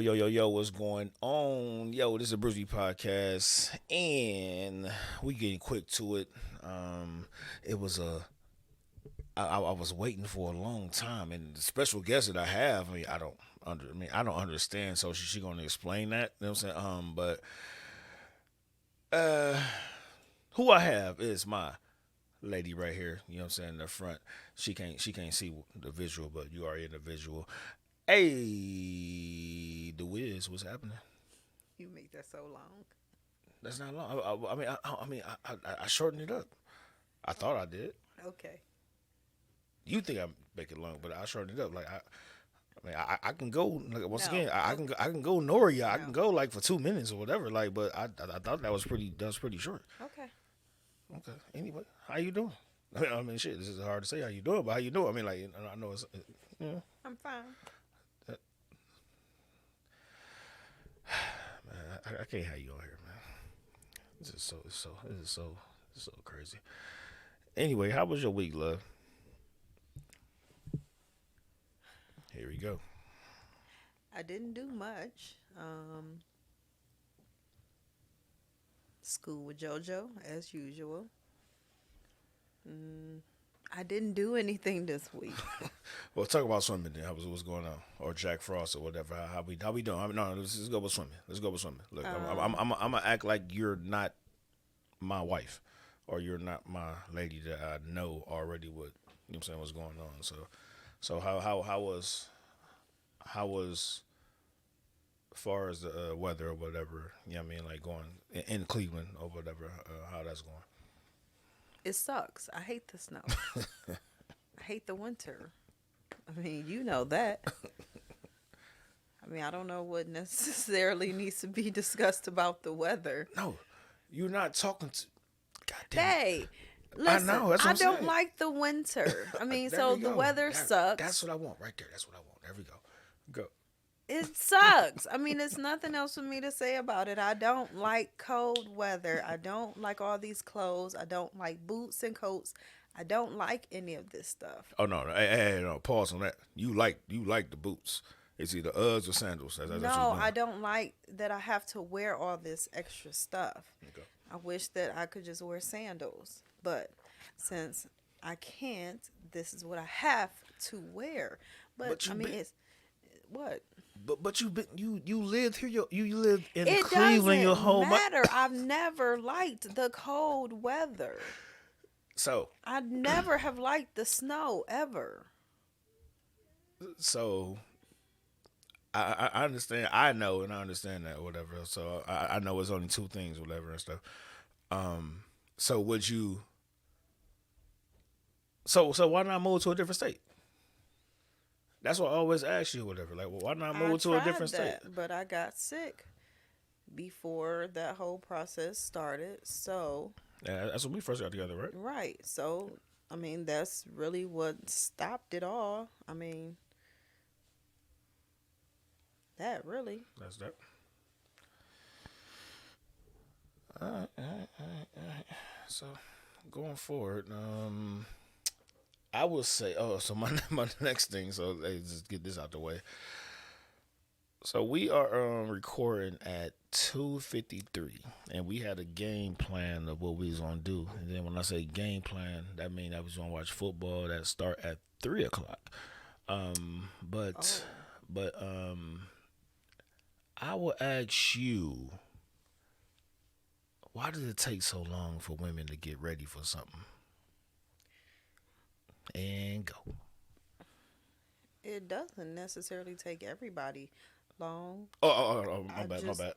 Yo, what's going on? Yo, this is a Brisbane podcast, and we getting quick to it. It was I was waiting for a long time, and the special guest that I have, I don't understand, so she gonna explain that, you know what I'm saying? But uh, who I have is my lady right here, you know what I'm saying, in the front. She can't see the visual, but you are in the visual. Hey, the Wiz, what's happening? You make that so long. That's not long. I shortened it up. I thought I did. Okay. You think I make it long, but I shortened it up. I can go like, once No. again. Okay. I can go Noria. I can No. go like for 2 minutes or whatever. Like, but I thought that was pretty short. Okay. Okay. Anyway, how you doing? Shit. This is hard to say how you doing, but how you doing? I know it's you know, I'm fine. man, I can't have you on here, man. This is so crazy. Anyway, how was your week, love? Here we go. I didn't do much. School with JoJo as usual. Mm, I didn't do anything this week. Well, talk about swimming then. What's going on, or Jack Frost or whatever. How we doing? No, let's go with swimming. Let's go with swimming. Look, Um, I'm gonna act like you're not my wife, or you're not my lady that I know already. What you know? What I'm saying what's going on. So how was as far as the weather or whatever? You know what I mean? Like going in Cleveland or whatever. How that's going? it sucks. I hate the snow. I hate the winter. I mean, you know that. I mean, I don't know what necessarily needs to be discussed about the weather. No, you're not talking to. God damn it. Hey, I listen, know. That's what I I'm don't saying. like the winter. I mean, There so we the go. weather That's sucks. what I want right there. That's what I want. There we go. Go. It sucks. I mean, there's nothing else for me to say about it. I don't like cold weather. I don't like all these clothes. I don't like boots and coats. I don't like any of this stuff. Oh no, no, hey, no, pause on that. You like the boots. It's either Uggs or sandals. That's what No, you're I doing. don't like that I have to wear all this extra stuff. Okay. I wish that I could just wear sandals. But since I can't, this is what I have to wear. But But I you mean, been, it's what? but you been you lived here. You lived in It Cleveland your doesn't whole life. matter. I've never liked the cold weather. So I never have liked the snow ever. so I understand. I know and I understand that whatever. So I know it's only two things whatever and stuff. So would you? So why not move to a different state? That's what I always ask you whatever. Like, well, why not I move to a tried different state? that, but I got sick before that whole process started. So, Yeah, that's when we first got together, right? right. So, I mean, that's really what stopped it all. I mean, that really. That's that. All right. So going forward, I will say, so my my next thing. So let's just get this out the way. So we are recording at 2:53, and we had a game plan of what we was gonna do. And then when I say game plan, that means I was gonna watch football that start at 3 o'clock. Um, but Oh, but I will ask you, why does it take so long for women to get ready for something? And go. it doesn't necessarily take everybody long. My I bad, my just, bad.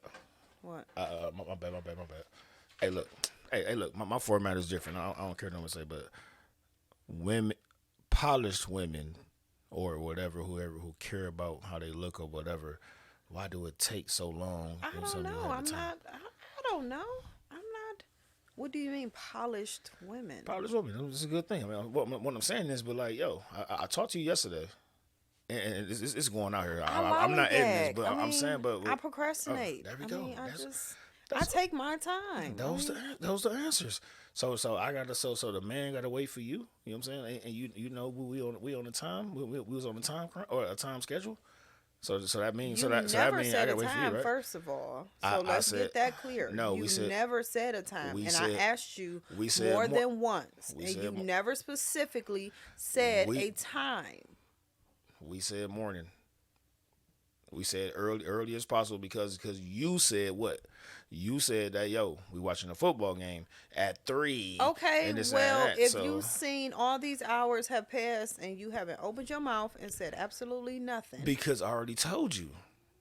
what? My bad. Hey, look, look. My format is different. I don't care what I'm say, but women, polished women, or whatever, whoever who care about how they look or whatever. Why do it take so long? I And don't some of you know. have the I'm time. not, I don't know. I'm not. What do you mean polished women? Polished women, it's a good thing. I mean, what I'm saying is, but like, yo, I talked to you yesterday, and it's going out here. I I'm not in this, lollygag. but I I'm saying, mean, but I oh, procrastinate. there we I go. mean, I That's take my time. I those mean, the answers. So I got to so the man got to wait for you. You know what I'm saying? And you know we on the time we was on the time or a time schedule. So that means You so that never means I said a gotta wait for you, time, right? first of all. So I let's said get that clear. no. You never said a time. We And I said asked you we said more more. than once. We And said you never specifically said we a time. we said morning. We said early as possible because you said what? You said that we watching a football game at 3. Okay, and this well, and that. if So you've seen all these hours have passed and you haven't opened your mouth and said absolutely nothing. because I already told you.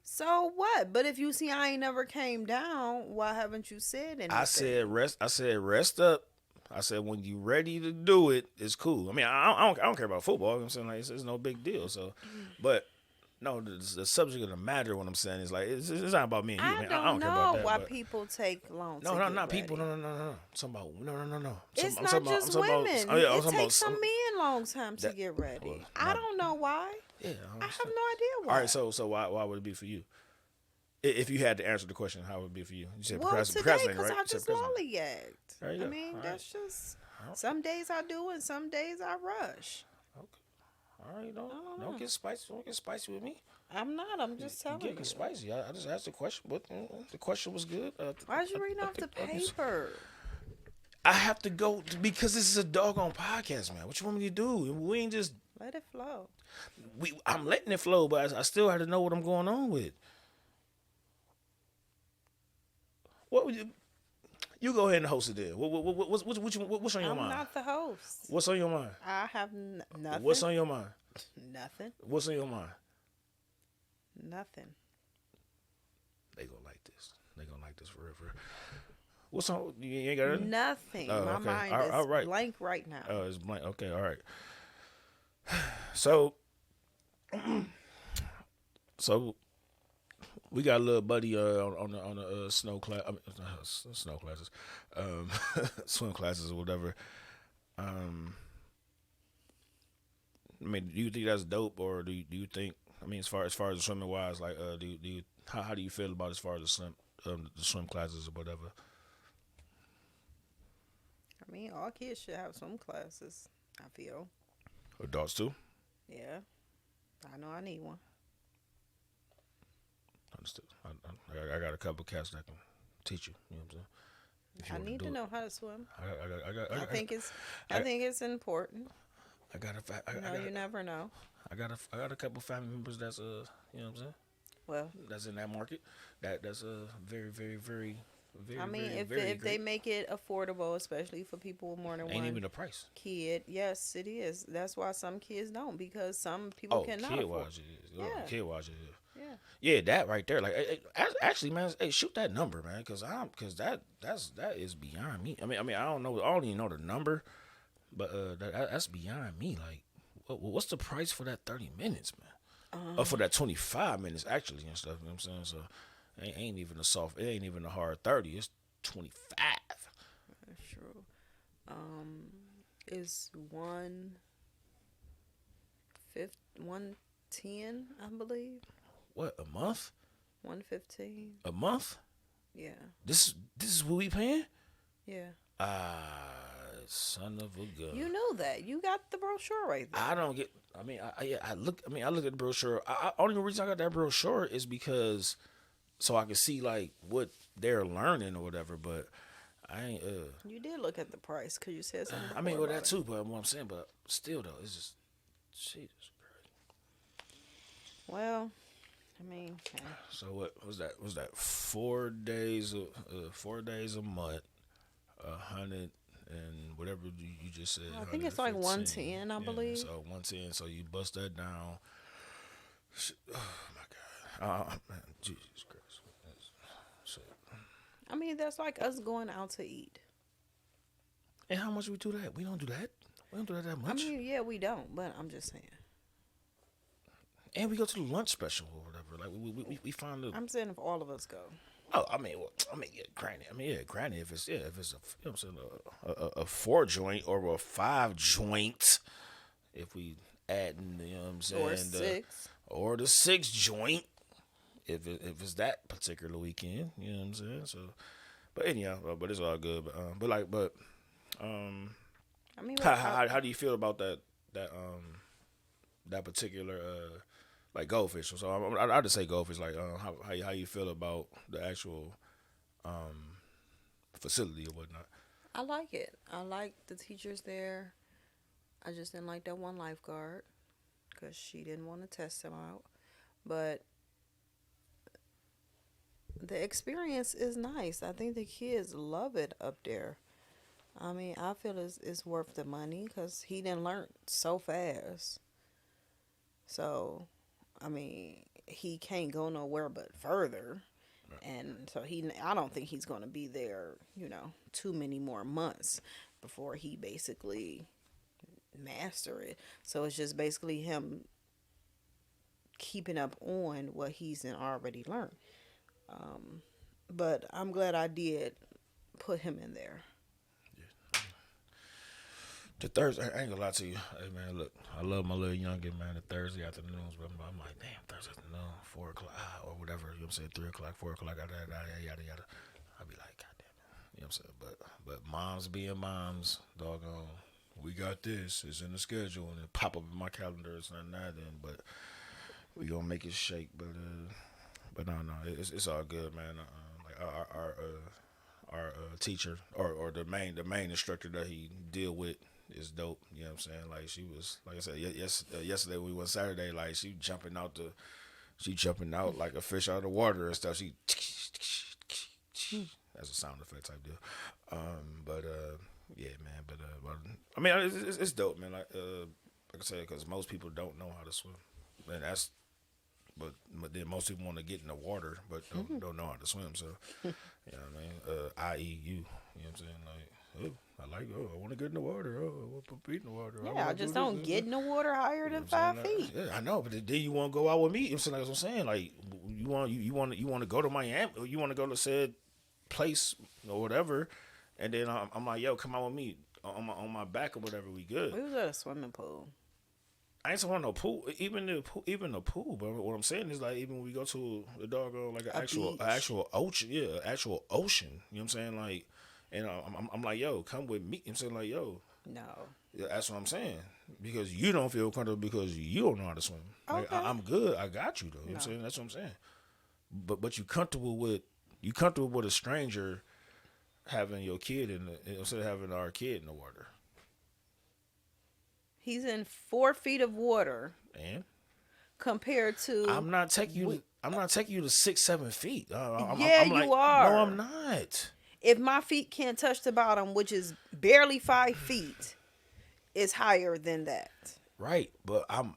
So what? But if you see I ain't never came down, why haven't you said anything? I said rest up. I said when you ready to do it, it's cool. I mean, I don't care about football. You know what I'm saying, like it's no big deal. So, but no, the subject of the matter. What I'm saying is like it's not about me and you. I Man. don't I don't care know about that. why but people take long. no, to no, get not people. ready. No. I'm talking about no. It's I'm not talking just I'm talking women. About, oh yeah, I'm It talking takes about some men long time to that- get ready. well, I my- don't know why. Yeah, I have no idea why. All right, so why would it be for you? If you had to answer the question, how would it be for you? You said Well, today, procrastinating, because right? I You said just procrastinating. lollygagged. There you I go. mean, All that's just right. some days I do and some days I rush. Okay. All right, don't know. don't get spicy. Don't get spicy with me. I'm not. I'm just telling You you. get spicy. I just asked the question, but the question was good. Why'd you read off the paper? I have to go because this is a doggone podcast, man. What you want me to do? We ain't just Let it flow. I'm letting it flow, but I still have to know what I'm going on with. What would you go ahead and host it then? What's on your I'm mind? not the host. What's on your mind? I have nothing. What's on your mind? Nothing. What's on your mind? Nothing. They gonna like this. They gonna like this for real. What's on? You ain't got anything? Nothing. Oh, My okay. mind All is right. blank right now. Oh, it's blank. Okay, all right. So we got a little buddy on the snow class, snow classes, swim classes or whatever. I mean, do you think that's dope, or do you think? I mean, as far as the swimming wise, like, do you how do you feel about as far as the swim classes or whatever? I mean, all kids should have swim classes, I feel. Adults too. Yeah. I know I need one. Understood. I got a couple cats that can teach you. You know what I'm saying? If you I wanna need do to it. know how to swim. I think it's important. I got You never know. I got a couple family members that's you know what I'm saying, Well, that's in that market. That's very very I mean, very, if very they great. make it affordable, especially for people with more than Ain't one even the price. kid, yes, it is. That's why some kids don't, because some people cannot kid afford. wise it is. Yeah. Kid wise it is. Yeah. Yeah, that right there. Like, actually, man, hey, shoot that number, man, because that is beyond me. I mean, I don't even know the number, but that's beyond me. Like, what's the price for that 30 minutes, man? Or for that 25 minutes, actually, and stuff. You know what I'm saying? So, it ain't even a hard 30. It's 25. That's true. Is 110, I believe. What, a month? 115. A month? Yeah. This is what we paying? Yeah. Son of a gun. You know that. You got the brochure right there. I don't get. I mean, I look at the brochure. Only reason I got that brochure is because so I can see like what they're learning or whatever. But I ain't. You did look at the price because you said something. I mean, before well, that about too. But what I'm saying, but still though, it's just Jesus Christ. Well, I mean, So what was that? Was that 4 days? 4 days a month, 100 and whatever you just said. I think it's like 115. 110, I believe. So 110. So you bust that down. Oh my God. Man, Jesus Christ. Shit. I mean, that's like us going out to eat. And how much we do that? We don't do that. We don't do that much. I mean, yeah, we don't, but I'm just saying. And we go to the lunch special or whatever. Like we find the. I'm saying if all of us go. Oh, yeah, granted. If it's a, you know what I'm saying, a 4 joint or a 5 joint, if we add, you know what I'm saying, Or 6. Or the 6 joint, if it's that particular weekend, you know what I'm saying. So, but anyhow, but it's all good. I mean, how do you feel about that particular like goldfish. So I just say goldfish. Like how you feel about the actual um facility or whatnot. I like it. I like the teachers there. I just didn't like that one lifeguard because she didn't want to test him out. But the experience is nice. I think the kids love it up there. I mean, I feel it's worth the money because he didn't learn so fast. So, I mean, he can't go nowhere but further. And so I don't think he's going to be there, too many more months before he basically master it. So it's just basically him keeping up on what he's already learned. Um, but I'm glad I did put him in there. The Thursday, I ain't gonna lie to you. Hey man, look, I love my little youngin, man. The Thursday afternoons, but I'm like, damn, Thursday afternoon, 4 o'clock or whatever. You know what I'm saying? 3 o'clock, 4 o'clock, yada yada. I be like, God damn it. You know what I'm saying? But moms being moms, doggone, we got this. It's in the schedule and it pop up in my calendar. It's not nothing, but we gonna make it shake. But no, it's all good, man. Like our teacher or the main instructor that he deal with is dope. You know what I'm saying? Like she was, like I said, yesterday we went Saturday. Like she jumping out like a fish out of the water and stuff. She that's a sound effect type deal. But yeah, man. But I mean, it's dope, man. Like I said, because most people don't know how to swim, and that's. But then most people want to get in the water, but don't know how to swim. So, you know what I mean? I.e. you. You know what I'm saying? Like, I want to get in the water. I want to put feet in the water. Yeah, I just don't get in the water higher than 5 feet. Yeah, I know, but then you want to go out with me. You know what I'm saying? Like, you want to go to Miami, or you want to go to said place or whatever, and then I'm like, yo, come out with me on my back or whatever. We good. We was at a swimming pool. I ain't talking about no pool, even the pool. But what I'm saying is like even when we go to the doggone like an actual ocean, actual ocean. You know what I'm saying? Like, and I'm like, yo, come with me. I'm saying like, yo, no, yeah, that's what I'm saying because you don't feel comfortable because you don't know how to swim. Like, okay. I'm good. I got you though. You know what I'm saying? That's what I'm saying. But you comfortable with a stranger having your kid instead of having our kid in the water. He's in 4 feet of water. And compared to I'm not taking you. I'm not taking you to 6, 7 feet. I'm you are. No, I'm not. If my feet can't touch the bottom, which is barely 5 feet, it's higher than that. Right, but I'm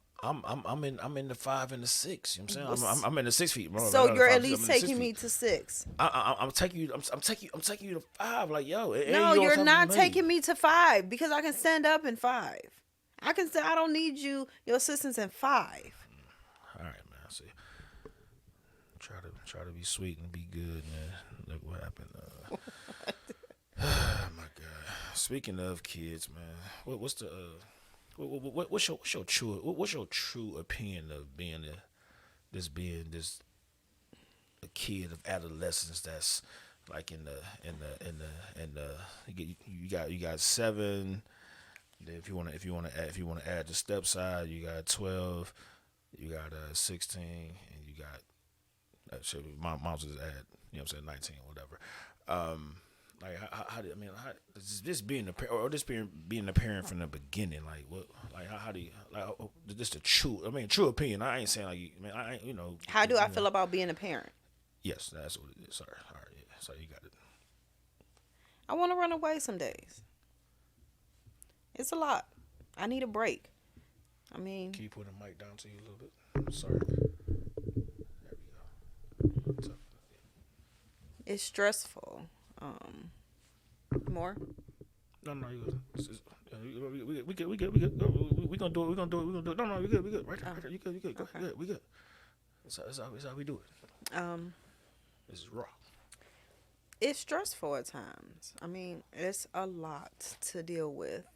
in the 5 and the 6. You know what I'm saying? I'm in the 6 feet. Bro. So you're at least taking me to 6. I'm taking you. I'm taking you to 5. Like yo. No, you're not taking me to 5 because I can stand up in 5. I don't need your assistance in 5. All right, man. See, try to be sweet and be good, man. Look what happened. Oh my God. Speaking of kids, man, what's the what's your true opinion of being a kid of adolescence that's like in the you got 7. Then if you want to add the step side, you got 12, you got 16, and you got my mom's just add, you know what I'm saying, 19 or whatever. Like how do this being a parent or this being a parent from the beginning, like what, like how do you like just a true opinion. I ain't saying like I ain't, How do I feel about being a parent? Yes, that's what it is. Sorry, all right, yeah, sorry, you got it. I want to run away some days. It's a lot. I need a break. I mean, can you put the mic down to you a little bit? Sorry. There we go. It's stressful. More? No, we good. We gonna do it. No, we good. Right there. You good. Go ahead. We good. That's how we do it. This is raw. It's stressful at times. I mean, it's a lot to deal with.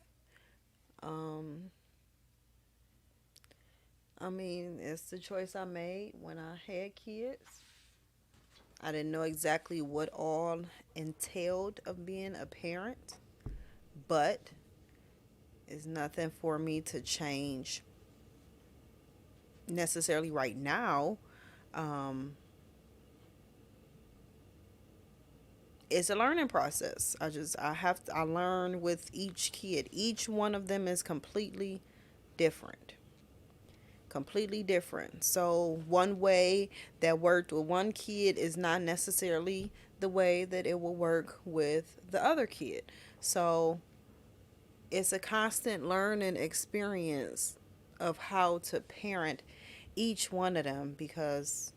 I mean, it's the choice I made when I had kids. I didn't know exactly what all entailed of being a parent, but it's nothing for me to change necessarily right now. Um, it's a learning process. I learn with each kid. Each one of them is different. Completely different. So one way that worked with one kid is not necessarily the way that it will work with the other kid. So it's a constant learning experience of how to parent each one of them because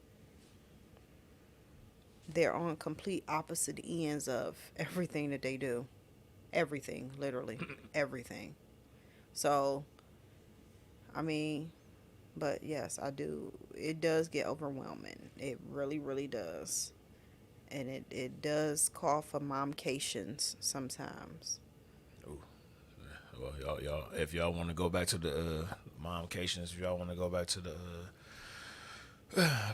they're on complete opposite ends of everything that they do. Everything, literally, everything. So, I mean, but yes, I do. It does get overwhelming. It really, really does. And it does call for momcations sometimes. Ooh. Well, y'all, if y'all want to go back to the momcations, if y'all want to go back to the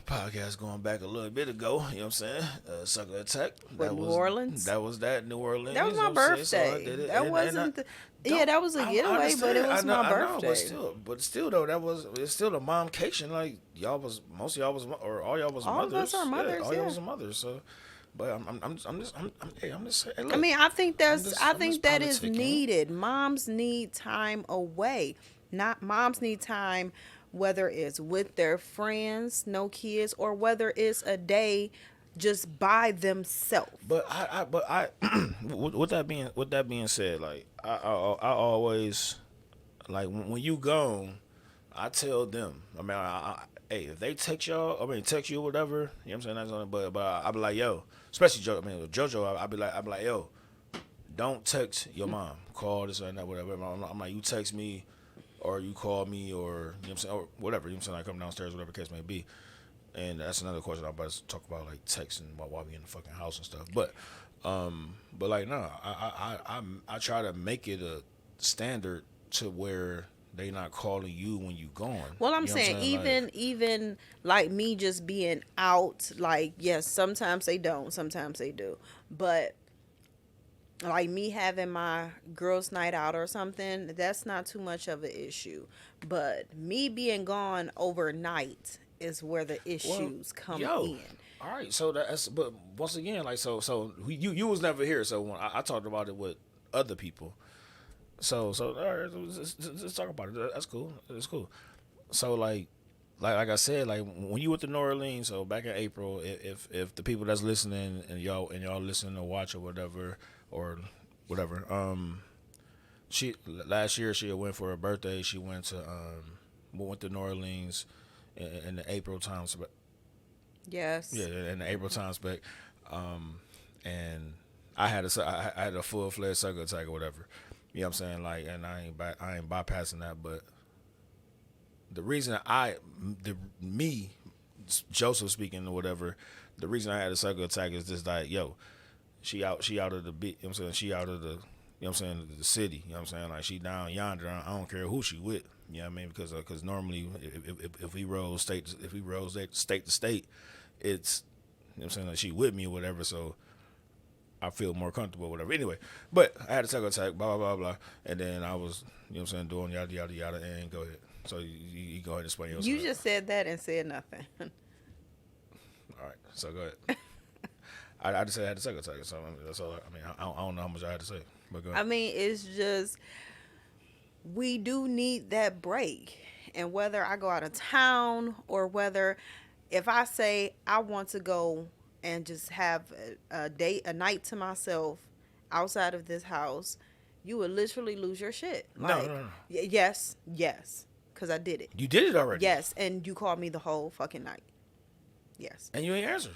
podcast going back a little bit ago, you know what I'm saying? Sucker Attack. With New Orleans? That New Orleans. That was my you know what I'm saying? So I birthday. did it. That And wasn't the. Yeah, don't that was a I getaway, but it understand. was my birthday. But still though, it's still a momcation. Like y'all was most of y'all was or all y'all was All of mothers. us are mothers, Yeah, all y'all yeah. was mothers. So, but I'm just saying. Hey, I look, mean, I I'm think just that is politicking. needed. Moms need time away. Not moms need time, whether it's with their friends, no kids, or whether it's a day just by themselves. But I, with that being said, like I always like when you gone, I tell them. I mean, hey, if they text y'all, I mean, text you or whatever, you know what I'm saying? That's on it. But I be like, yo, especially I mean, with JoJo, I be like, yo, don't text your mom. Call this and that, whatever. I'm like, you text me, or you call me, or you know what I'm saying, or whatever. You know what I'm saying? I come downstairs, whatever the case may be. And that's another question I'm about to talk about, like texting while we in the fucking house and stuff. But like, no, I try to make it a standard to where they not calling you when you gone. Well, I'm You know what saying Like, even like me just being out, like yes, sometimes they don't, sometimes they do, but like me having my girls' night out or something, that's not too much of an issue. But me being gone overnight is where the well, issues come yo, in. all right. So that's but once again, like you was never here. So when I talked about it with other people. So all right, let's talk about it. That's cool. That's cool. So like I said, like when you went to New Orleans, so back in April, if the people that's listening and y'all listen or watch or whatever, she last year she went for her birthday. She went to New Orleans in the April times, yeah, Yes. in the April times back, and I had a full fledged sucker attack or whatever. You know what I'm saying? Like, and I ain't bypassing that, but the reason me Joseph speaking or whatever, the reason I had a psycho attack is just like, yo, she out of the bit, you know what I'm saying? She out of the, you know what I'm saying, the city, you know what I'm saying? Like she down yonder, I don't care who she with, you know what I mean? Because normally if we roll state to state, it's, you know what I'm saying, like she with me or whatever, so I feel more comfortable or whatever. Anyway, but I had a psycho attack, blah blah blah blah, and then I was, you know what I'm saying, doing yada yada yada, and go ahead. So you go ahead and explain yourself. You just said that and said nothing. All right, so go ahead. I just said I had a second attack, so that's all. I mean, I don't know how much I had to say, but go I ahead. mean, it's just we do need that break. And whether I go out of town or whether if I say I want to go and just have a night to myself outside of this house, you would literally lose your shit. No, Like, no, no. yes, because I did it. You did it already. Yes, and you called me the whole fucking night. Yes. And you ain't answer.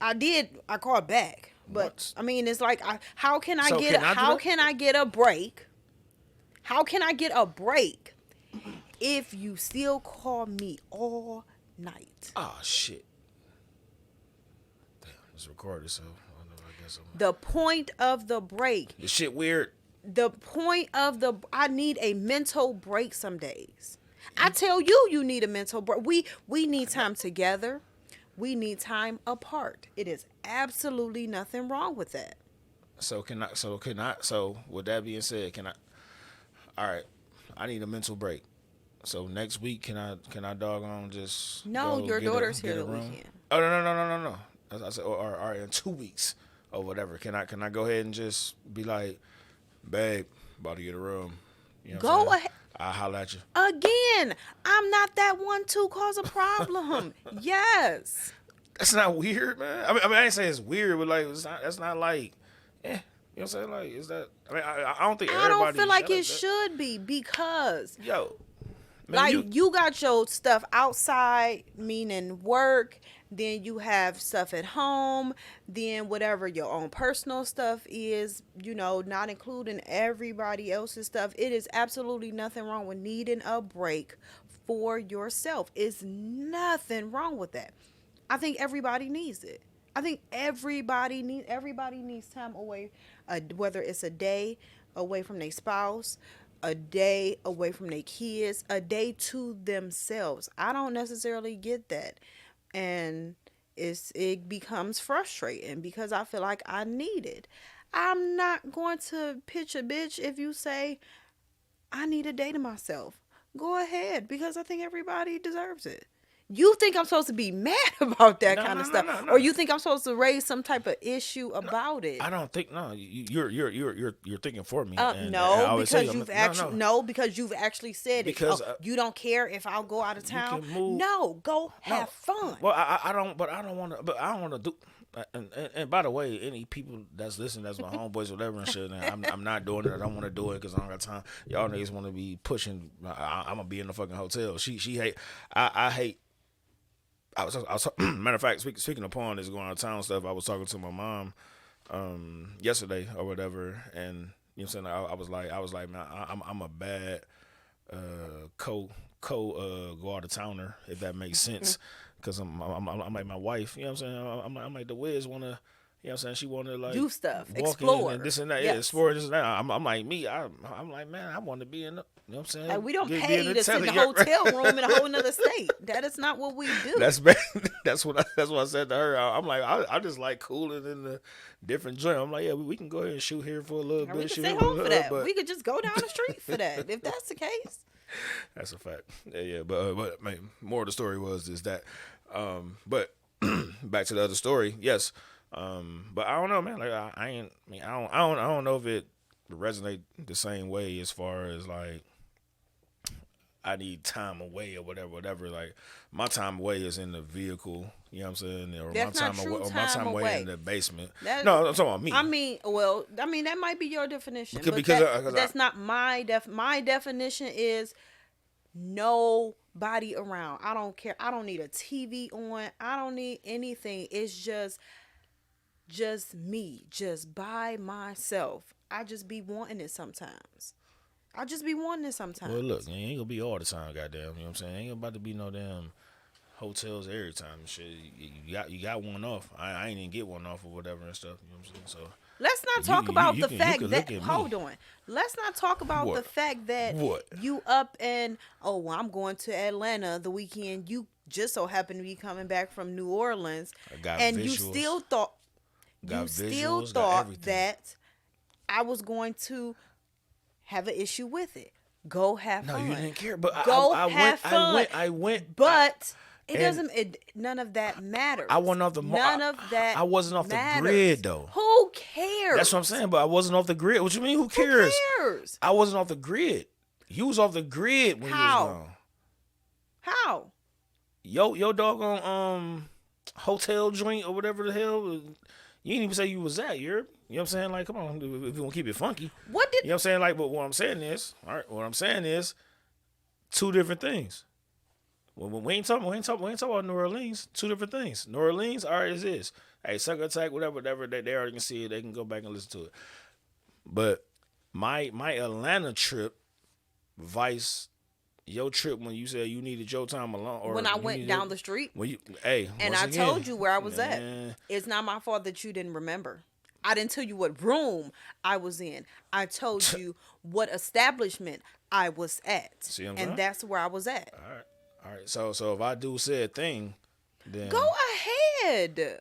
I did. I called back, but What? I mean, it's like, how can I So get? can I do How that? can I get a break? How can I get a break if you still call me all night? Oh shit. Damn, it's recorded, so I guess The point of the break. this shit weird. I need a mental break some days. I tell you, you need a mental break. We need time together. We need time apart. It is absolutely nothing wrong with that. So can I? So can I? So with that being said, can I? All right, I need a mental break. So next week, can I doggone just No, go your daughter's get here a the room? weekend. Oh no. I said, or in 2 weeks or whatever. Can I go ahead and just be like, babe, about to get a room? You know what I'm Go saying? ahead. I'll holler at you. Again, I'm not that one to cause a problem. Yes. That's not weird, man. I ain't saying it's weird, but like, it's not. That's not like, you know what I'm saying? Like, is that? I don't think I don't everybody feel like shut it up that. should be because Yo, man, like you got your stuff outside, meaning work, then you have stuff at home, then whatever your own personal stuff is, not including everybody else's stuff. It is absolutely nothing wrong with needing a break for yourself. It's nothing wrong with that. I think everybody needs it. I think everybody needs time away, whether it's a day away from their spouse, a day away from their kids, a day to themselves. I don't necessarily get that, and it becomes frustrating because I feel like I need it. I'm not going to pitch a bitch if you say I need a day to myself. Go ahead, because I think everybody deserves it. You think I'm supposed to be mad about that no, kind no, of no, stuff, no, or no. you think I'm supposed to raise some type of issue about it? I don't think no. You're thinking for me. And I No, always tell because you, you've no, actually no. no, because you've actually said it. Because You don't care if I'll go out of you town. can move. No, go No. have fun. Well, I don't. But I don't want to. But I don't want to do. And by the way, any people that's listening, that's my homeboys, or whatever and shit. And I'm not doing it. I don't want to do it because I don't got time. Y'all niggas want to be pushing. I'm gonna be in the fucking hotel. She hate. I hate. I was matter of fact, speaking of porn, is going out of town stuff. I was talking to my mom yesterday or whatever, and you know what I'm saying. I was like, man, I'm a bad co go out of towner, if that makes sense, because I'm like my wife. You know what I'm saying. I'm like the Wiz wanna. You know what I'm saying? She wanna like Do stuff, walk explore. in and this and that. Yes. Yeah, explore this and that. I'm like me. I'm like, man, I want to be in the. You know what I'm saying? Like, we don't Be pay in the to sit in a telly. hotel room in a whole nother state. That is not what we do. That's bad. That's what I said to her. I'm like, I just like cooling in the different joint. I'm like, yeah, we can go ahead and shoot here for a little Or bit. we could shoot stay here home a for little, that. but We could just go down the street for that, if that's the case. that's a fact. Yeah. But man, more of the story is that, but back to the other story. Yes. But I don't know, man. Like I ain't. I mean, I don't know if it resonate the same way as far as like I need time away or whatever. Like my time away is in the vehicle. You know what I'm saying? Or That's my not time true away, or my time away away. in the basement. That- No, I'm talking about me. I mean, that might be your definition, Because that's not my my definition is nobody around. I don't care. I don't need a TV on. I don't need anything. It's just me, just by myself. I just be wanting it sometimes. Well, look, it ain't gonna be all the time, goddamn. You know what I'm saying? Ain't about to be no damn hotels every time and shit. You got one off. I ain't even get one off or whatever and stuff. You know what I'm saying? So Let's not talk about the fact can that. look at me. Hold on. Let's not talk about What? the fact that What? you up and I'm going to Atlanta the weekend. You just so happen to be coming back from New Orleans, I got and visuals. you still thought everything. that I was going to have an issue with it. Go have No, fun. you didn't care. But Go I have fun. I went. But it and doesn't. None of that matters. I wasn't off the. None of that. I wasn't off matters. the grid though. Who cares? That's what I'm saying. But I wasn't off the grid. What you mean? Who cares? Who cares? I wasn't off the grid. You was off the grid when How? you was gone. How? Yo doggone hotel joint or whatever the hell. You didn't even say you was at. You know what I'm saying? Like, come on, if you want to keep it funky. What did? You know what I'm saying? Like, but what I'm saying is, all right. What I'm saying is, two different things. When we ain't talking about New Orleans. Two different things. New Orleans, all right, is this. Hey, Sucker Attack, whatever. They already can see it. They can go back and listen to it. But my Atlanta trip, vice your trip when you said you needed your time alone, or When I went down the street, when you and once I again, told you where I was man, at. It's not my fault that you didn't remember. I didn't tell you what room I was in. I told you what establishment I was at, See what I'm and saying? that's where I was at. All right. So if I do said thing, then Go ahead.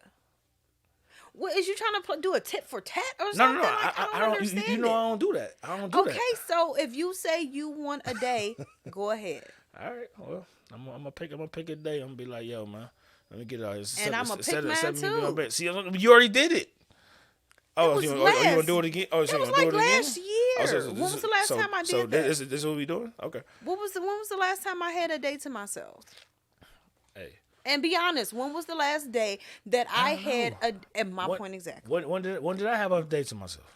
What is you trying to do a tit for tat or no, something? no. Like, I don't understand You know it. I don't do that. I don't do that. Okay, so if you say you want a day, go ahead. All right. Well, I'm gonna pick a day. I'm gonna be like, yo, man, let me get out. And I'm gonna pick mine Me be my too. bed. See, you already did it. That Oh, was you gonna last. do it again? Oh, so That you was gonna do like it again? last Oh, year. When was the last time I did that? This is what we doing? Okay. When was the last time I had a day to myself? Hey, And be honest, when was the last day that I I don't had know. at my What point exactly? when did I have a day to myself?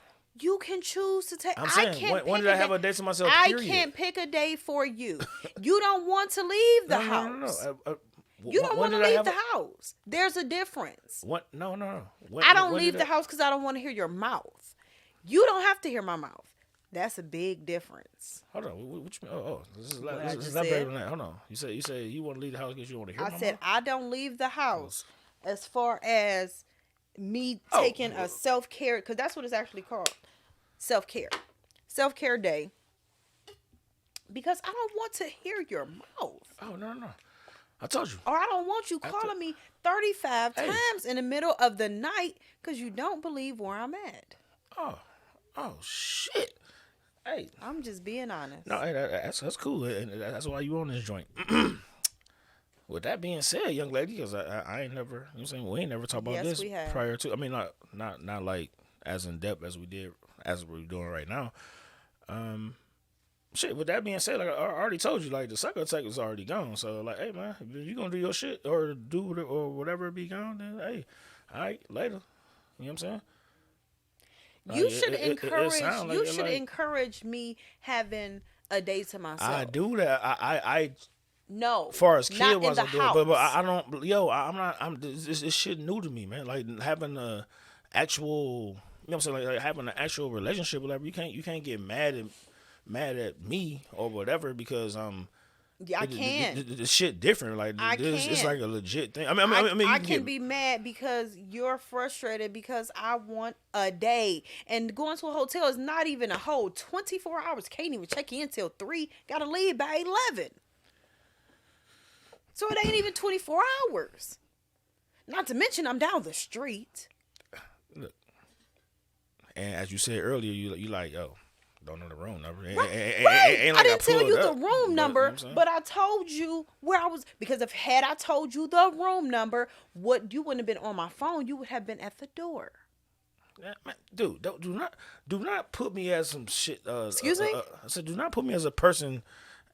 You can choose to take. I'm I saying can't when pick did I a have day. a day to myself? I Period. can't pick a day for you. You don't want to leave the house. You don't when want to did I leave have the house. There's a difference. What? No. I don't When leave did the house because I don't want to hear your mouth. You don't have to hear my mouth. That's a big difference. Hold on. What you mean? This is What I this just is not better said. than that. Hold on. You say you want to leave the house because you want to hear I my said mouth? I don't leave the house as far as me Oh, taking a self-care, because that's what it's actually called. Self-care. Self-care day. Because I don't want to hear your mouth. Oh no. I told you. Or I don't want you calling me 35 times in the middle of the night because you don't believe where I'm at. Oh shit. Hey. I'm just being honest. No, hey, that's cool, and that's why you on this joint. With that being said, young lady, because I ain't never, you know what I'm saying, we ain't never talked about Yes, this we have. prior to. I mean, not like as in depth as we did as we're doing right now. Shit. With that being said, like I already told you, like the sucker attack is already gone. So like, hey man, if you gonna do your shit or do it or whatever be gone, then hey, all right, later. You know what I'm saying? You Like, should encourage. sound like You it, should like, encourage me having a day to myself. I do that. I No, far as not kid in was the I do it, house. but I don't. Yo, I'm not. I'm this shit new to me, man. Like having a actual, you know what I'm saying, like having an actual relationship with whatever. You can't get mad at me or whatever because Yeah, I can. the shit different. Like I this, it's can. like a legit thing. I mean, you I can can get, be mad because you're frustrated because I want a day. And going to a hotel is not even a whole 24 hours. Can't even check in till 3. Gotta leave by 11. So it ain't even 24 hours. Not to mention I'm down the street. look. And as you said earlier, you like, yo, don't know the room number. Right. Ain't I like didn't tell pulled you the up, room you know number, what I'm saying? but I told you where I was. Because if had I told you the room number, what you wouldn't have been on my phone. You would have been at the door. Man, dude, do not put me as some shit. Excuse me? I said, do not put me as a person,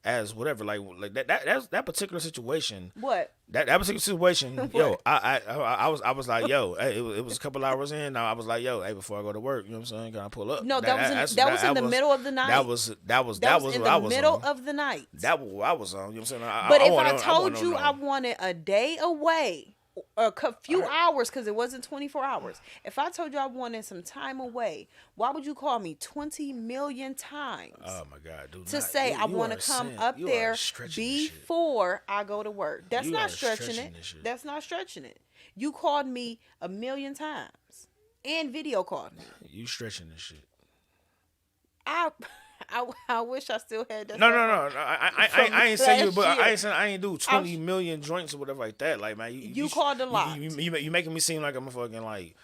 as whatever. Like that particular situation. What? That particular situation, yo, What? I was like, yo, hey, it was a couple hours in. I was like, yo, hey, before I go to work, you know what I'm saying? Can I pull up? No, that was in the middle of the night. That was That was in what I the was middle on. of the night. That was what I was on. You know what I'm saying? But if I wanna- told wanna you know. I wanted a day away, a few hours, because it wasn't 24 hours. If I told you I wanted some time away, why would you call me 20 million times? Oh my God, dude! To say I want to come up there before I go to work. That's You not are stretching stretching it. this shit. That's not stretching it. You called me a million times and video called me. You stretching this shit. I wish I still had that. No. stuff I ain't say you, last but year. I ain't do 20 million joints or whatever like that. Like man, You called a lot. You making me seem like I'm a fucking like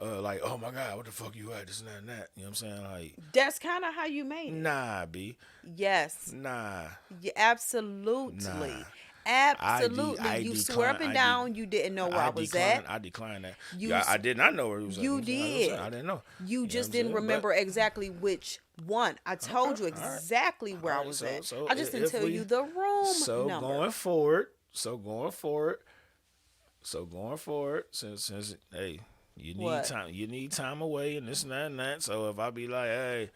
oh my God, what the fuck you at? This and that and that. You know what I'm saying? Like That's kind of how you made it. nah, B. Yes. Nah. Yeah, absolutely. Nah. Absolutely. You swear up and down you didn't know where I was at. I declined that. You I did not know where he was at. You know what I'm saying? did. I didn't know. You know just what I'm didn't saying? remember exactly which one. I told you all right. exactly where I All right, was so- at. so I just didn't if tell we- you the room So number. going forward, since hey, you need What? time, you need time away and this and that and that. So if I be like, hey,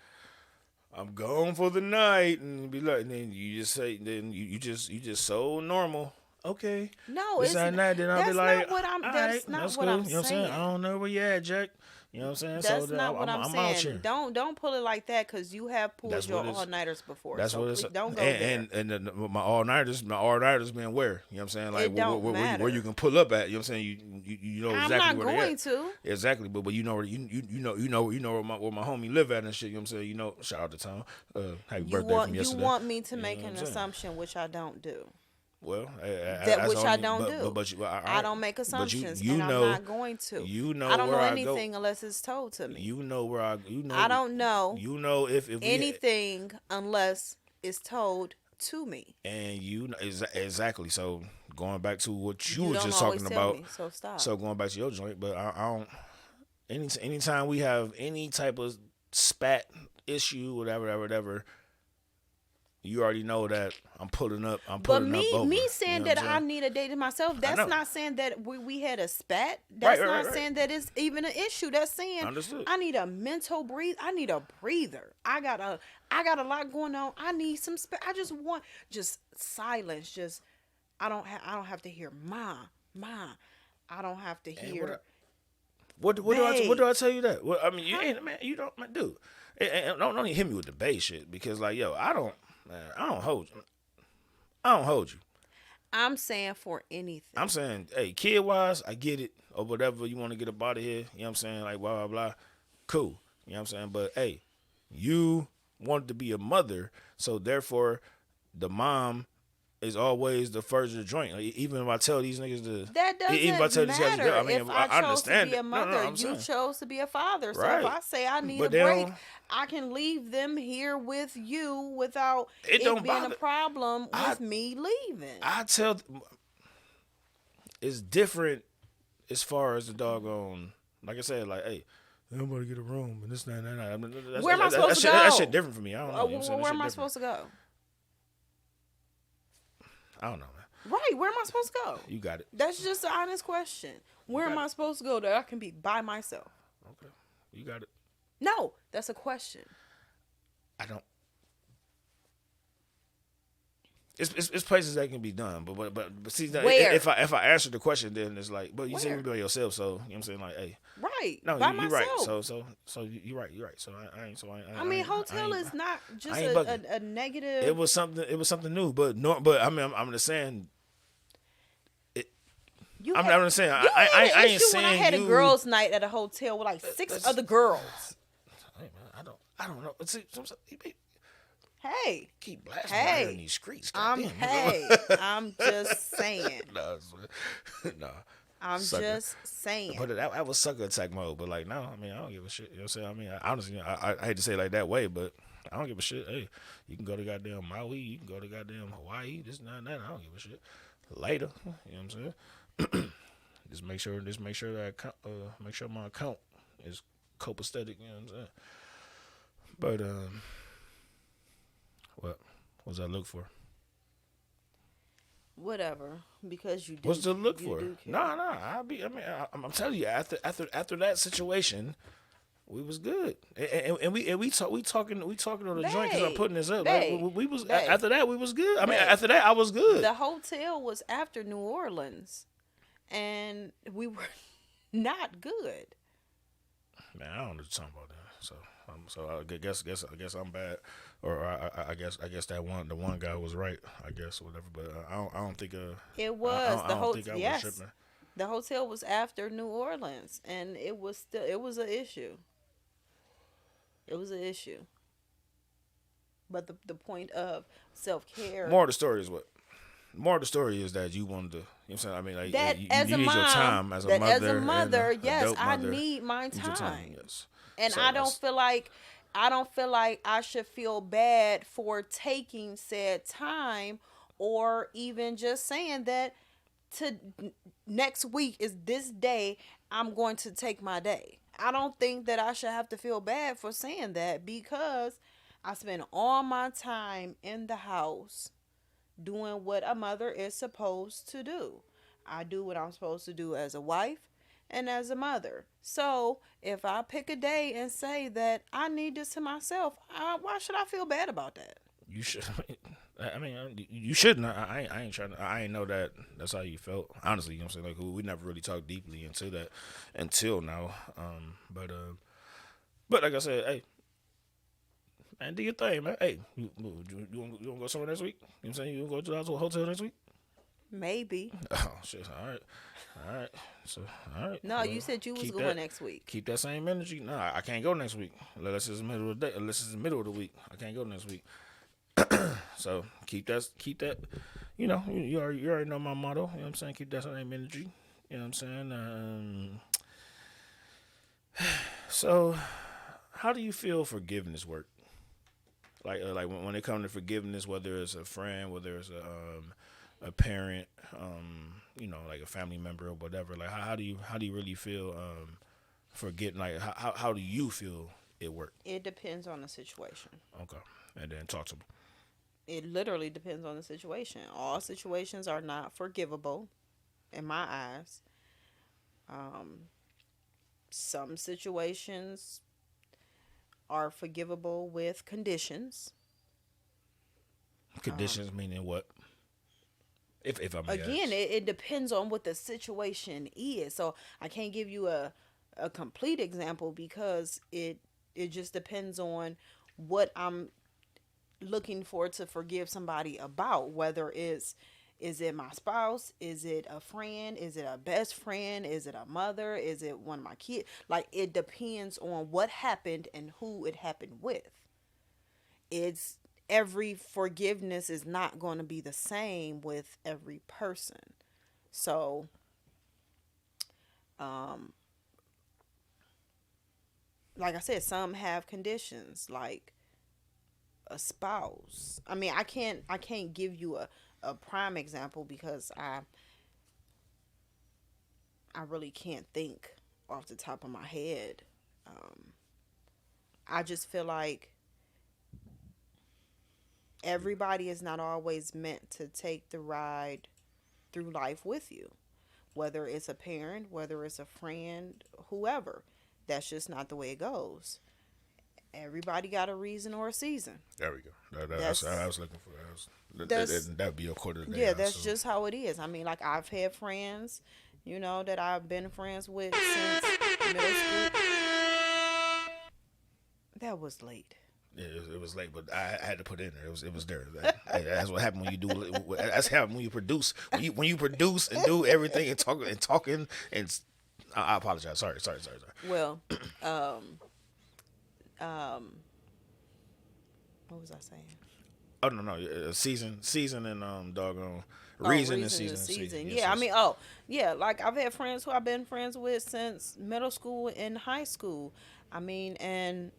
I'm gone for the night, and be like, and then you just say, then you just so normal. Okay. No, This it's and that. Then I'll be that's like, not what I'm. all That's right, not that's what cool. I'm You know what I'm saying. saying? I don't know where you at, Jack. You know what I'm saying? That's so not what I'm I'm out saying. here. Don't pull it like that because you have pulled That's your what it's- all nighters before. That's so what it's. please don't go and, there. and my all nighters been where? You know what I'm saying? Like It don't where matter. you can pull up at. You know what I'm saying? You know exactly I'm not where they going at. to. Exactly, but you know where you know where my homie live at and shit. You know what I'm saying? You know, shout out to Tom. Happy birthday from You yesterday. want me to You make know what an I'm saying? assumption, which I don't do. Well, That which I don't do. But you, all right. I don't make But assumptions, you and know, I'm not going to. You know I don't where know I anything go. unless it's told to me. You know where I. You know. I don't know You know if we, anything unless it's told to me. And exactly. So going back to what you You was don't just always talking tell about. me, so stop. So going back to your joint, but I don't. Anytime we have any type of spat issue, whatever, you already know that I'm pulling up. I'm But pulling up me over. me You saying know what that I'm I saying? need a day to myself, I that's know. not saying that we had a spat. Right, That's right, not right, saying right. that it's even an issue. That's saying Understood. I need a mental breathe. I need a breather. I got a lot going on. I need some I just want just silence. Just I don't have to hear ma. I don't have to And what hear what do babe. I tell you that? Well, I mean, you Huh? ain't man. You don't, man, dude. And don't even hit me with the base shit because like yo, I don't hold you. I don't hold you. I'm saying for anything. I'm saying, hey, kid wise, I get it or whatever you want to get up out of here. You know what I'm saying? Like blah blah blah. Cool. You know what I'm saying? But hey, you wanted to be a mother, so therefore, the mom is always the first to joint. Like, even if I tell these niggas to, That even if I tell doesn't these guys to go, matter. I mean, If I I chose to understand be it. a No, mother, I'm you saying chose to be a father. So if right, I say I need a but they break, don't. I can leave them here with you without It it don't being a bother. problem I with me leaving. I tell it's different as far as the doggone. Like I said, like hey, everybody get a room and this and that. I mean, Where am I supposed to that shit go? different for me. I don't know. You know what I'm saying? That Where shit am I different. supposed to go? I don't know, man. Right, where am I supposed to go? You got it. That's just an honest question. Where am got I it. supposed to go that I can be by myself? Okay, you got it. No, that's a question. I don't. It's places that can be done, but see that Where? if I answer the question, then it's like, but you said Where? you be by yourself, so you know what I'm saying, like, hey, Right, no, by you're right, myself. so you're right, So I mean, I hotel ain't is not I just ain't bugging. a negative. It was something new, but no, but I mean, I'm just saying, it, You I'm had just saying, you had I an ain't issue when I saying had a you. girls' night at a hotel with like six That's, other girls. hey man, I don't know. But see, Hey, keep blasting out here in hey, these streets, I'm goddamn. hey, I'm just saying. no, no. I'm Sucker. just saying. But that was sucker attack mode. But like, no, I mean, I don't give a shit. You know what I'm saying? I mean, honestly, I hate to say it like that way, but I don't give a shit. Hey, you can go to goddamn Maui, you can go to goddamn Hawaii, this and that, and that. I don't give a shit. Later, you know what I'm saying? just make sure that make sure my account is copacetic. You know what I'm saying? But what was I look for? Whatever, because you do. What's to look you for? do care. No. I'm telling you, after that situation, we was good, and we talking on the joint because I'm Babe, putting this up. Like, babe, we was babe, after that we was good. I mean, babe. after that I was good. The hotel was after New Orleans, and we were not good. Man, I don't know what you're talking about that. So I guess I'm bad, or I guess that the one guy was right. I guess whatever, but I don't think It was I the don't think hotel. I was Yes, tripping. the hotel was after New Orleans, and it was an issue. It was an issue. But the point of self care, More of the story is what. More of the story is that you wanted to. You know what I'm saying? I mean, like that you as a need your mom, time as a that mother. as a and mother, a yes, dope I mother. need my Need your time. yes. And So I don't feel like I should feel bad for taking said time, or even just saying that to next week is this day I'm going to take my day. I don't think that I should have to feel bad for saying that, because I spend all my time in the house doing what a mother is supposed to do. I do what I'm supposed to do as a wife and as a mother. So if I pick a day and say that I need this to myself, why should I feel bad about that? you should. I mean, you shouldn't. I ain't trying to. I ain't know that that's how you felt. Honestly, you know what I'm saying? Like we never really talked deeply into that until now. But like I said, hey, man, do your thing, man. Hey, you want to go somewhere next week? You know what I'm saying? You want to go to the hotel next week? Maybe. Oh shit! All right. So all right. No, Well, you said you was keep going that. next week. Keep that same energy. No, I can't go next week. Unless it's the middle of the day. Unless it's the middle of the week. I can't go next week. So keep that. You know, you already know my motto. You know what I'm saying? Keep that same energy. You know what I'm saying? So how do you feel forgiveness work? Like when it comes to forgiveness, whether it's a friend, whether it's a parent, like a family member or whatever. Like how do you really feel forgetting? Like how do you feel it worked? It depends on the situation. Okay, and then talk to me. It literally depends on the situation. All situations are not forgivable in my eyes. Um, some situations are forgivable with conditions. Conditions meaning what? If I may Again, ask. it depends on what the situation is. So I can't give you a complete example because it just depends on what I'm looking for to forgive somebody about, whether it's, is it my spouse, is it a friend, is it a best friend, is it a mother, is it one of my kids. Like, it depends on what happened and who it happened with. It's, every forgiveness is not going to be the same with every person. So um like I said, some have conditions, like a spouse. I mean, I can't give you a prime example because I really can't think off the top of my head. Um, I just feel like everybody is not always meant to take the ride through life with you, whether it's a parent, whether it's a friend, whoever. That's just not the way it goes. Everybody got a reason or a season. There we go. That's I That's was looking for. that's That'd be a quarter of the day yeah, out. that's So just how it is. I mean, like, I've had friends, that I've been friends with since middle school. That was late. yeah, it was late, but I had to put it in there. It was there. Hey, that's what happened when you do. That's happened when you produce. When you produce and do everything and talking and. I apologize. Sorry. Well, um, um, what was I saying? Oh no, season and doggone Oh, reason and reason to season. season. Yes, Yeah, I yes. mean, oh, yeah, like, I've had friends who I've been friends with since middle school and high school. I mean, and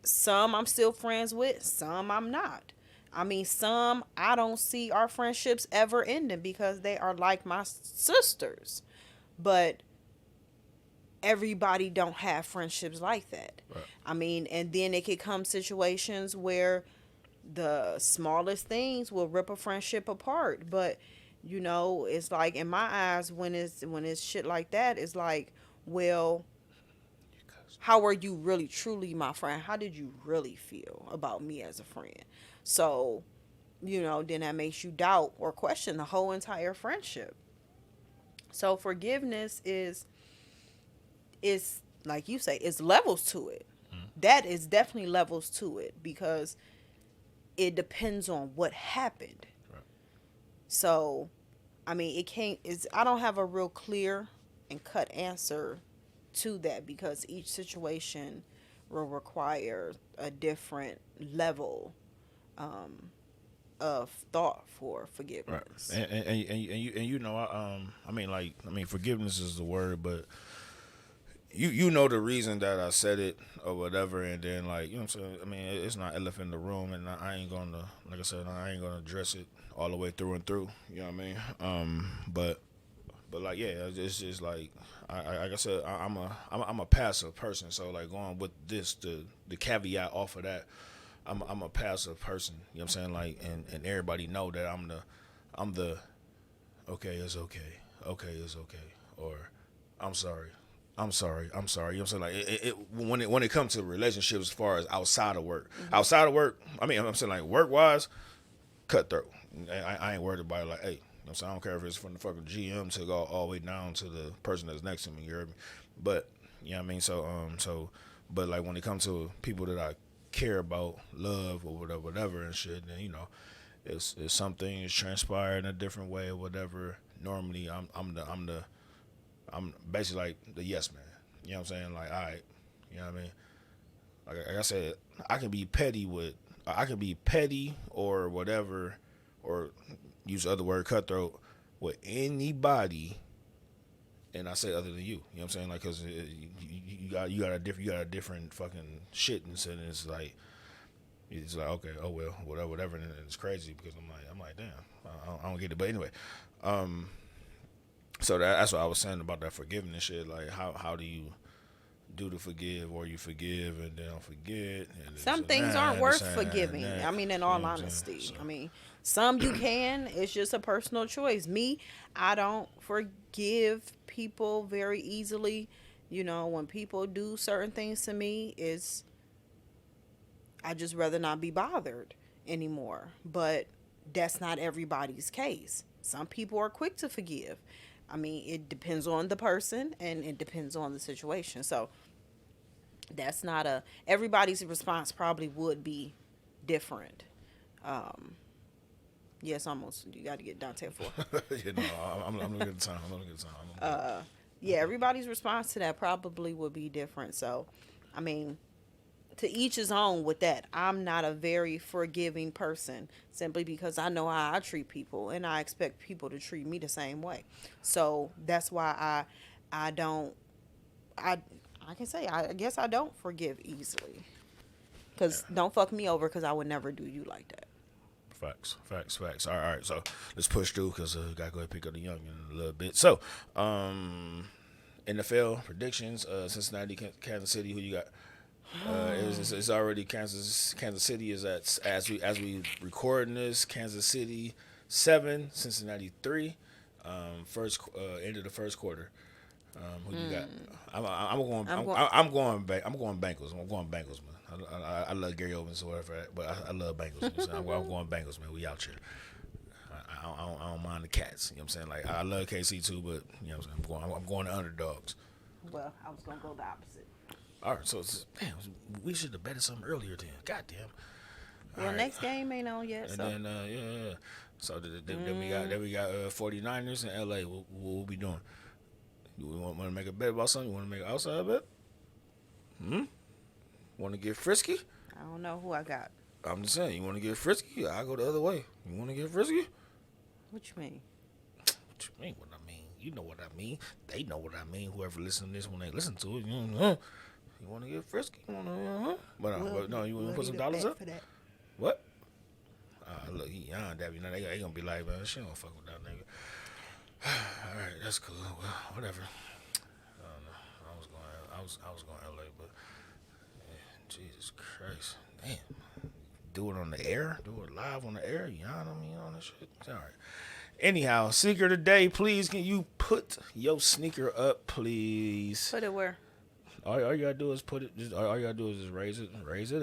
some I'm still friends with, some I'm not. I mean, some I don't see our friendships ever ending because they are like my sisters. But everybody don't have friendships like that. Right. I mean, and then it could come situations where the smallest things will rip a friendship apart. But it's like, in my eyes, when it's shit like that, it's like, well, how are you really truly my friend? How did you really feel about me as a friend? So, then that makes you doubt or question the whole entire friendship. So forgiveness is like you say, it's levels to it. Mm, That is definitely levels to it because it depends on what happened. right. So, I mean, it can't is I don't have a real clear and cut answer to that because each situation will require a different level um, of thought for Right. forgiveness. I mean, forgiveness is the word, but you know the reason that I said it or whatever, and then, like, you know what I'm saying. I mean, it's not elephant in the room, and I ain't gonna, like I said, I ain't gonna address it all the way through and through. You know what I mean? But like, yeah, it's just like like I said, I'm a passive person, so, like, going with this, the caveat off of that, I'm a passive person. You know what I'm saying? Like, and everybody know that I'm the okay, it's okay, okay, it's okay, or I'm sorry. I'm sorry. You know what I'm saying? Like, when it comes to relationships, as far as Hmm. outside of work, I mean, I'm saying, like, work wise, cutthroat. I ain't worried about it. Like, hey, you know what I'm saying? I don't care if it's from the fucking GM to go all the way down to the person that's next to me. You heard me? But you know what I mean. But, like, when it comes to people that I care about, love or whatever and shit, then, it's something is transpired in a different way or whatever. Normally, I'm basically like the yes man. You know what I'm saying? Like, all right, you know what I mean? Like I said, I can be petty or whatever, or use the other word, cutthroat, with anybody And I say other than you know what I'm saying, like, cause you got a different fucking shit, and so it's like okay, oh well, whatever, and it's crazy because I'm like damn, I don't get it, but anyway, um, so that's what I was saying about that forgiveness shit, like how do you do to forgive, or you forgive and then forget, and Some it's things aren't this worth and forgiving. that, I mean, in you know all what I'm saying? honesty. So, I mean, some you can. It's just a personal choice. Me, I don't forgive people very easily. You know, when people do certain things to me, I just rather not be bothered anymore. But that's not everybody's case. Some people are quick to forgive. I mean, it depends on the person and it depends on the situation. So that's not a everybody's response probably would be different. Um, yes, almost you got to get Dante for. you know, I'm looking at the time. I'm looking at the time. I'm good. Yeah, everybody's response to that probably would be different. So, I mean, to each his own with that. I'm not a very forgiving person simply because I know how I treat people and I expect people to treat me the same way. So that's why I don't I I can say I guess I don't forgive easily. Yeah. Cause don't fuck me over, cause I would never do you like that. Facts. All right. So let's push through because gotta go ahead and pick up the young in a little bit. So, NFL predictions. Cincinnati, Kansas City. Who you got? It's already Kansas City is at as we recording this. Kansas City 7, Cincinnati 3. First end of the first quarter. Who you got? I'm going. I'm going back. I'm going Bengals. I'm going Bengals, man. I love Gary Owens or whatever, but I love Bengals. You know what I'm, saying? I'm going Bengals, man. We out here. I don't mind the cats. You know what I'm saying? Like I love KC too, but you know what I'm saying. I'm going to underdogs. Well, I was gonna go the opposite. All right, so damn, we should have betted something earlier then. Goddamn. Well, right. next game ain't on yet, And so then yeah. So then we got 49ers in LA. What we'll be doing? You want to make a bet about something? You want to make an outside bet? Want to get frisky? I don't know who I got. I'm just saying. You want to get frisky? I go the other way. You want to get frisky? What you mean? What you mean? What I mean? You know what I mean. They know what I mean. Whoever listens to this when they listen to it, you want to get frisky? You want to? But no, you want to put some dollars up? What? Look, he young, Debbie. Now they gonna be like, man, she don't fuck with that nigga. All right, that's cool. Well, whatever. I don't know. I was going LA, but yeah, Jesus Christ, damn. Do it on the air. Do it live on the air. You know what I mean? On this shit. All right. Anyhow, sneaker today. Please, can you put your sneaker up, please? Put it where? All you gotta do is put it. All you gotta do is just raise it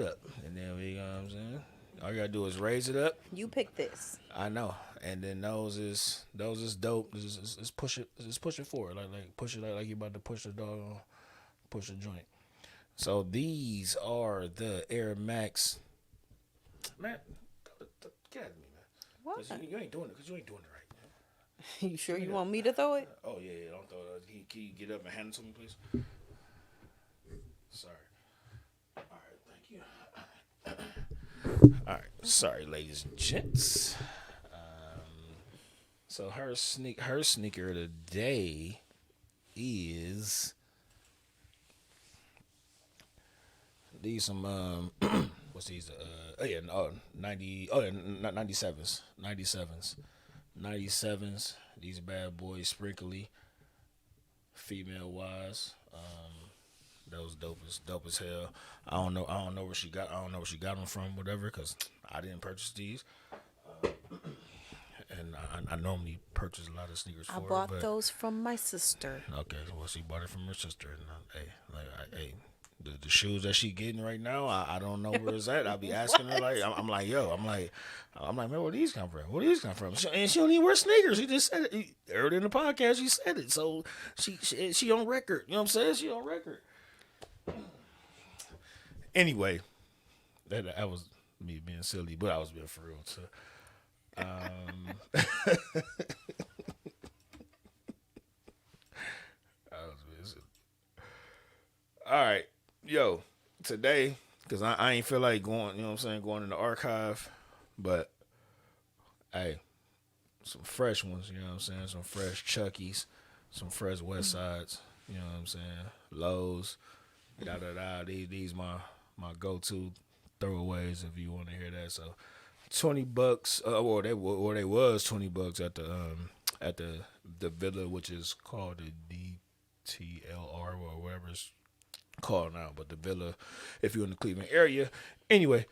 up, and then you know what I'm saying. All you gotta do is raise it up. You pick this. I know, and then those is dope. Just push it forward, like push it like you about to push the dog, push the joint. So these are the Air Max. Man, get at me, man. What? 'Cause you ain't doing it. Cause you ain't doing it right. Man. You sure you want me to throw it? Oh yeah, don't throw it. Can you get up and hand it to me, please? Sorry. All right, thank you. All right, sorry, ladies and gents. So her sneaker of the day is these some what's these 97s. These bad boys, sprinkly, female wise. Those dope as hell. I don't know where she got them from, whatever, because I didn't purchase these. And I normally purchase a lot of sneakers for I her, bought but those from my sister. okay, well she bought it from her sister, and the shoes that she getting right now, I don't know where it's at. I'll be asking her like, I'm like, man, where these come from? Where these come from? And she don't even wear sneakers. She just said it earlier in the podcast. She said it, so she on record. You know what I'm saying? She on record. Anyway, that was me being silly, but I was being for real too. All right, yo, today, because I ain't feel like going, you know what I'm saying, going in the archive, but hey, some fresh ones, you know what I'm saying, some fresh Chuckies. some fresh West Sides. You know what I'm saying? Lows, da da da. These my go to throwaways if you want to hear that. So $20, or they was $20 at the villa, which is called the DTLR or whatever it's called now, but the villa if you're in the Cleveland area. Anyway,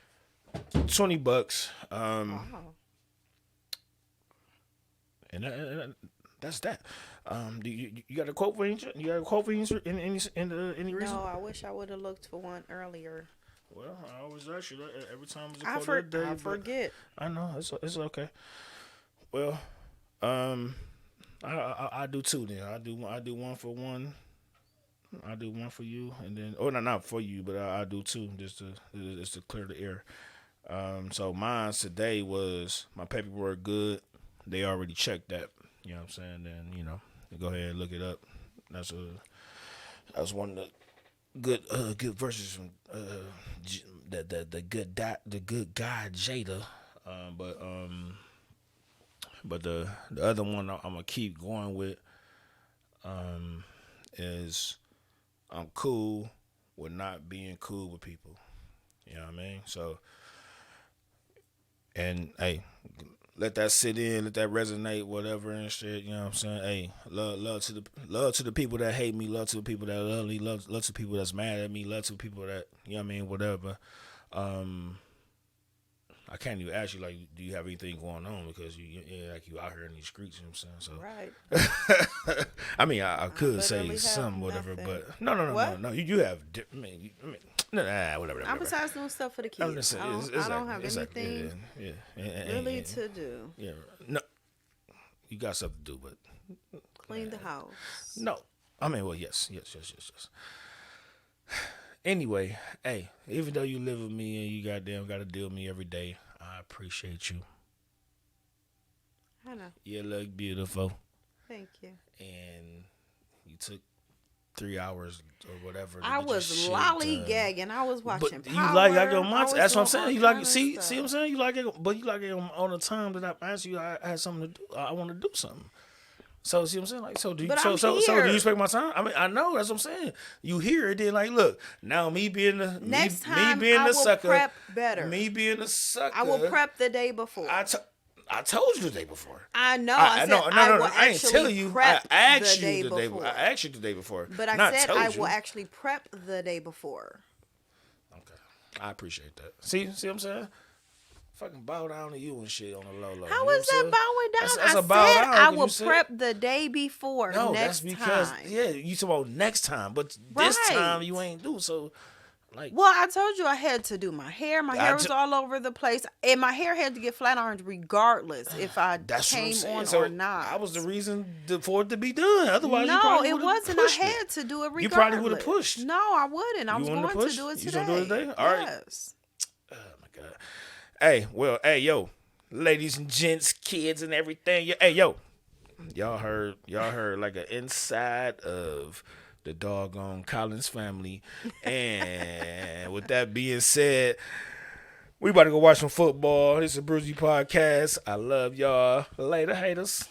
$20. Wow. And that's that. You got a quote for any? You got a quote for any any reason? No, I wish I would have looked for one earlier. Well, I always ask you that every time it's a I, quote for, of the day. I forget. I know it's okay. Well, I do two then. I do one for one. I do one for you, and then not for you, but I do two just to clear the air. So mine today was my paperwork good. They already checked that. You know what I'm saying? Then go ahead and look it up. That's one of the good verses from the good guy Jada. But the other one I'm gonna keep going with is I'm cool with not being cool with people. You know what I mean? So, and hey, let that sit in, let that resonate, whatever and shit. You know what I'm saying? Hey, love to the people that hate me, love to the people that love me, love to the people that's mad at me, love to the people that, you know what I mean, whatever. I can't even ask you, like, do you have anything going on, because you out here in these streets, you know what I'm saying? So, Right. I mean, I could say literally some, have whatever, nothing. but no. You have, whatever. I'm besides doing stuff for the I'm kids. just saying, I don't have anything really yeah. to do. Yeah, no, you got stuff to do, but Clean the house. no. I mean, well, yes. Anyway, hey, even though you live with me and you goddamn got to deal with me every day, I appreciate you. I know. You look beautiful, Thank you. and you took 3 hours or whatever. I was lollygagging. I was watching But you Power. like your I monster. was That's what I'm doing saying. You all like kind of see stuff. what I'm saying. You like it, but you like it on the time that I asked you. I had something to do. I want to do something. So see what I'm saying? Like, so do you? But So I'm do you here. respect my time? I mean, I know that's what I'm saying. You hear it, then like, look, now me being the Next me time, being I the will sucker, prep better. me being the sucker. I will prep the day before. I told you the day before. I know. I said no. I will I ain't actually telling you. I prep asked the day you the day before. before. I asked you the day before. But I not said told I you. will actually prep the day before. Okay, I appreciate that. See what I'm saying? Fucking bow down to you and shit on the low. How is that bowing down? That's I a bow said down, I 'cause will you said- prep the day before. No, next that's because time. you talk about next time, but this Right. time you ain't do so. Like, Well, I told you I had to do my hair. My I hair was ju- all over the place, and my hair had to get flat ironed regardless if I that's what I'm came saying. on So or not. I was the reason for it to be done. Otherwise, you No, probably it would've wasn't. I pushed it. had to do it regardless. You probably would've pushed. No, I wouldn't. I You was wanted going to push? to do it You today. gonna do it today? All right. Yes. Oh my god. Hey, well, hey, yo, ladies and gents, kids and everything. Hey, yo, y'all heard like an inside of the doggone Collins family. And with that being said, we about to go watch some football. This is a Bruzy Podcast. I love y'all. Later, haters.